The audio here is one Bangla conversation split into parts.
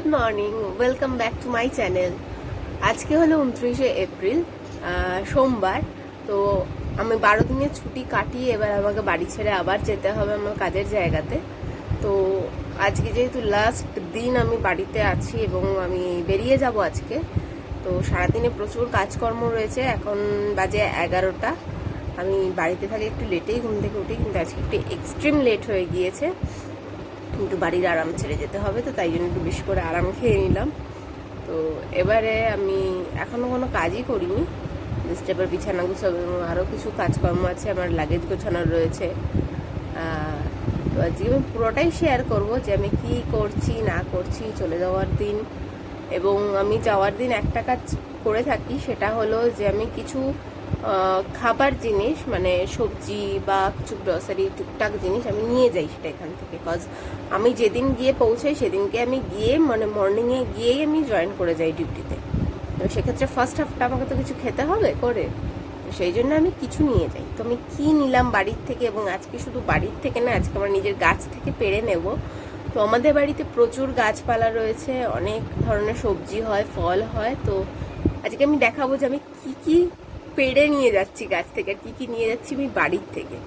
Good morning, welcome back to my channel. আজকে হলো 29শে এপ্রিল, সোমবার। তো আমি 12 দিনের ছুটি কাটিয়ে এবার আমাকে বাড়ি ছেড়ে আবার যেতে হবে আমার কাজের জায়গাতে। তো আজকে যেহেতু লাস্ট দিন আমি বাড়িতে আছি এবং আমি বেরিয়ে যাব আজকে, তো সারাদিনে প্রচুর কাজকর্ম রয়েছে। এখন বাজে 11টা। আমি বাড়িতে থাকলে একটু লেটেই ঘুম থেকে উঠি, কিন্তু আজকে একটু এক্সট্রিম লেট হয়ে গিয়েছে। কিন্তু বাড়ির আরাম ছেড়ে যেতে হবে, তো তাই জন্য একটু বেশি করে আরাম খেয়ে নিলাম। তো এবারে আমি এখনও কোনো কাজই করিনি, জাস্ট এবার বিছানা গুছাবো এবং আরও কিছু কাজকর্ম আছে, আমার লাগেজ গোছানোর রয়েছে। তো আজকে আমি পুরোটাই শেয়ার করব যে আমি কি করছি না করছি চলে যাওয়ার দিন। এবং আমি যাওয়ার দিন একটা কাজ করে থাকি, সেটা হলো যে আমি কিছু খাবার জিনিস মানে সবজি বা কিছু গ্রসারি টুকটাক জিনিস আমি নিয়ে যাই সেটা এখান থেকে। বিকজ আমি যেদিন গিয়ে পৌঁছাই সেদিনকে আমি গিয়ে মানে মর্নিংয়ে গিয়েই আমি জয়েন করে যাই ডিউটিতে। তো সেক্ষেত্রে ফার্স্ট হাফটা আমাকে তো কিছু খেতে হবে করে, সেই জন্য আমি কিছু নিয়ে যাই। তো আমি কী নিলাম বাড়ির থেকে, এবং আজকে শুধু বাড়ির থেকে না, আজকে আমার নিজের গাছ থেকে পেড়ে নেব। তো আমাদের বাড়িতে প্রচুর গাছপালা রয়েছে, অনেক ধরনের সবজি হয়, ফল হয়। তো আজকে আমি দেখাবো যে আমি কি কি পেড়ে নিয়ে যাচ্ছি গাছ থেকে, আর কি কি নিয়ে যাচ্ছি আমি বাড়ির থেকে।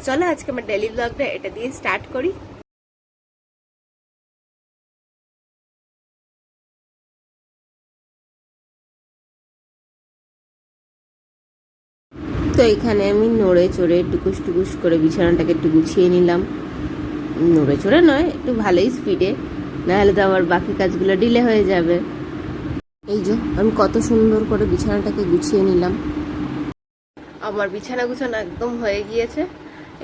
চলো আজকে আমার ডেলি ব্লগটা এটা দিয়ে স্টার্ট করি। তো এখানে আমি নড়ে চড়ে টুকুস টুকুস করে বিছানাটাকে একটু গুছিয়ে নিলাম। নড়ে চড়ে নয়, একটু ভালোই স্পিডে, নাহলে তো আমার বাকি কাজগুলো ডিলে হয়ে যাবে। এই যে আমি কত সুন্দর করে বিছানাটাকে গুছিয়ে নিলাম। আমার বিছানা গুছানো একদম হয়ে গিয়েছে।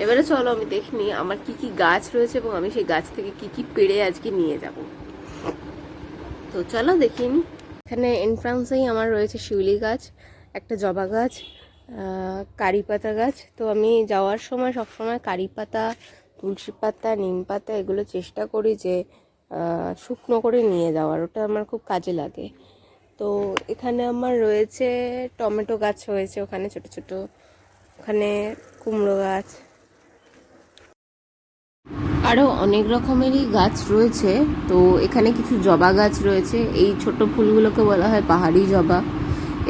এবারে চলো আমি দেখিনি আমার কি কি গাছ রয়েছে এবং আমি সেই গাছ থেকে কি কি পেড়ে আজকে নিয়ে যাব। তো চলো দেখিয়ে নি। এখানে এন্ট্রান্সেই আমার রয়েছে শিউলি গাছ, একটা জবা গাছ, কারি পাতা গাছ। তো আমি যাওয়ার সময় সবসময় কারি পাতা, তুলসী পাতা, নিম পাতা এগুলো চেষ্টা করি যে শুকনো করে নিয়ে যাওয়ার, ওটা আমার খুব কাজে লাগে। তো এখানে আমার রয়েছে টমেটো গাছ রয়েছে, ওখানে ছোট ছোট, ওখানে কুমড়ো গাছ, আরও অনেক রকমেরই গাছ রয়েছে। তো এখানে কিছু জবা গাছ রয়েছে, এই ছোট ফুলগুলোকে বলা হয় পাহাড়ি জবা।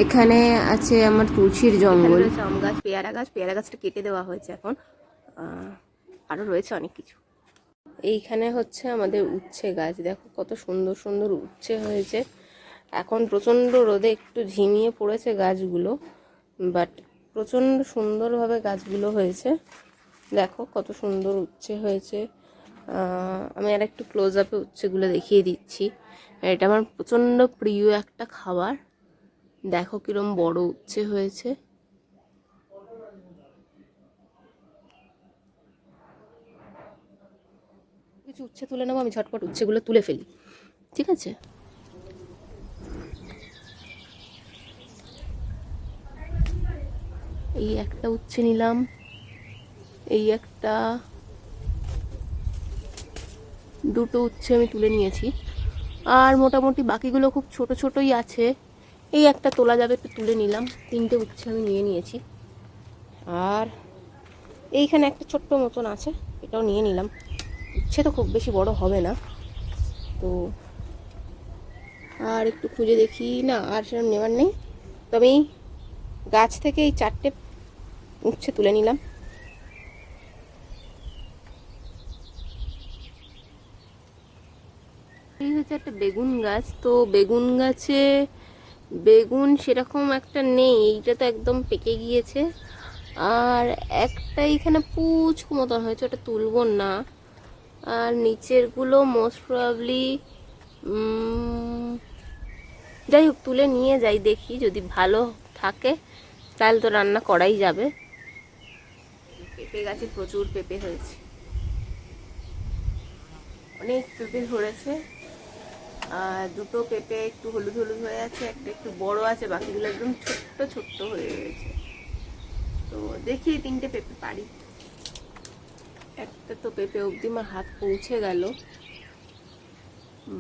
এখানে আছে আমার তুলসীর জঙ্গল, আম গাছ, পেয়ারা গাছ, পেয়ারা গাছটা কেটে দেওয়া হয়েছে এখন। আরও রয়েছে অনেক কিছু। এইখানে হচ্ছে আমাদের উচ্ছে গাছ, দেখো কত সুন্দর সুন্দর উচ্ছে হয়েছে। এখন প্রচণ্ড রোদে একটু ঝিমিয়ে পড়েছে গাছগুলো, বাট প্রচণ্ড সুন্দরভাবে গাছগুলো হয়েছে। দেখো কত সুন্দর উচ্ছে হয়েছে। আমি আর একটু ক্লোজ আপে উচ্ছেগুলো দেখিয়ে দিচ্ছি। এটা আমার প্রচণ্ড প্রিয় একটা খাবার। দেখো কিরম বড় উচ্ছে হয়েছে। কিছু উচ্ছে তুলে নেবো, আমি ঝটপট উচ্ছেগুলো তুলে ফেলি, ঠিক আছে? এই একটা উচ্ছে নিলাম, এই একটা, দুটো উচ্ছে আমি তুলে নিয়েছি। আর মোটামুটি বাকিগুলো খুব ছোট ছোটই আছে। এই একটা তোলা যাবে, একটু তুলে নিলাম। 3টে উচ্ছে আমি নিয়ে নিয়েছি। আর এইখানে একটা ছোট্ট মতন আছে, এটাও নিয়ে নিলাম। উচ্ছে তো খুব বেশি বড় হবে না। তো আর একটু খুঁজে দেখি, না আর সেরকম নেওয়ার নেই। তো আমি গাছ থেকে এই 4টে উচ্ছে তুলে নিলাম। এই হচ্ছে একটা বেগুন গাছ। তো বেগুন গাছে বেগুন সেরকম একটা নেই, এইটা তো একদম পেকে গিয়েছে। আর একটা এখানে পুচ মতন হয়েছে, ওটা তুলবো না। আর নিচেরগুলো মোস্ট প্রবাবলি যাই হোক তুলে নিয়ে যাই, দেখি যদি ভালো থাকে তাহলে তো রান্না করাই যাবে। পেঁপে গাছে প্রচুর পেঁপে হয়েছে, অনেক পেঁপে ধরেছে। আর দুটো পেঁপে একটু হলুদ হলুদ হয়ে আছে, একটা একটু বড় আছে, বাকিগুলো একদম ছোট্ট ছোট্ট হয়ে গেছে। তো দেখি 3টে পেঁপে পারি। একটা তো পেঁপে অবধি আমার হাত পৌঁছে গেল,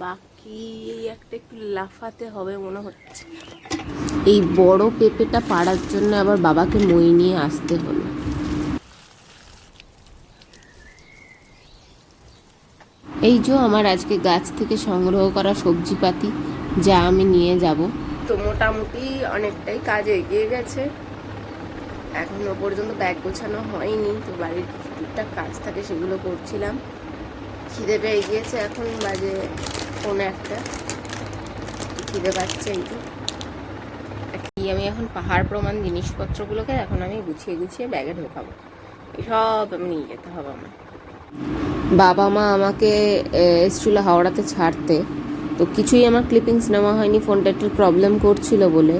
বাকি একটা একটু লাফাতে হবে মনে হচ্ছে। এই বড় পেঁপেটা পাড়ার জন্য আবার বাবাকে মই নিয়ে আসতে হলো। এই যে আমার আজকে গাছ থেকে সংগ্রহ করা সবজিপাতি, যা আমি নিয়ে যাব। তো মোটামুটি অনেকটাই কাজ এগিয়ে গেছে, এখনো পর্যন্ত ব্যাগ গোছানো হয়নি। তো বাড়ির টুকটাক কাজ থাকে, সেগুলো করছিলাম। খিদে পেয়ে গিয়েছে, এখন বাজে 1:45। খিদে পাচ্ছে। এই তো আমি এখন পাহাড় প্রমাণ জিনিসপত্রগুলোকে এখন আমি গুছিয়ে গুছিয়ে ব্যাগে ঢোকাবো। এসব আমি নিয়ে যেতে হবে আমার। বাবা মা আমাকে এসেছিল হাওড়াতে ছাড়তে, তো কিছুই আমার ক্লিপিংস নেওয়া হয়নি, ফোনটা একটু প্রবলেম করছিল বলে।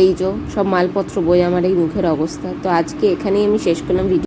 এই যে সব মালপত্র বই আমার এই মুখের অবস্থা। তো আজকে এখানেই আমি শেষ করলাম ভিডিও।